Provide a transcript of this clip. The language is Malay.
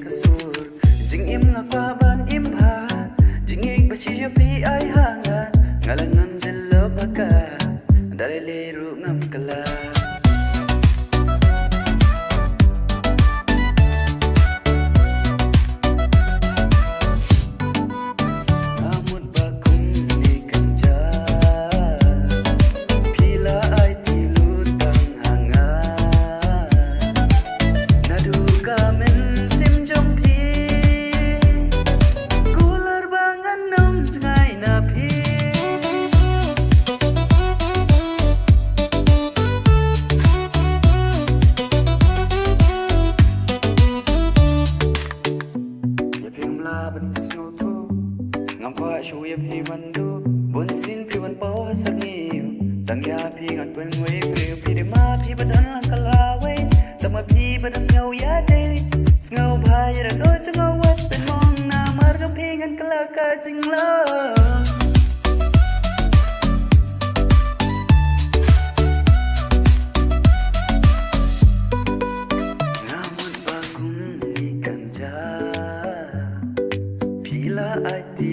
kasur jing im ngakwa ban im ha jing ik bachi yo pi ai hanga ngalangan jello baka dalele ru ngam kala ngam shu yep hi man du bun sin pi wan po hasangil tang ya pi ngat wen we pi de ma pi badan lang kala we tama pi badan ngau ya de ngau bha ya do ngau wat pen mong na mar ga pi ngan kala ka jing lo aiti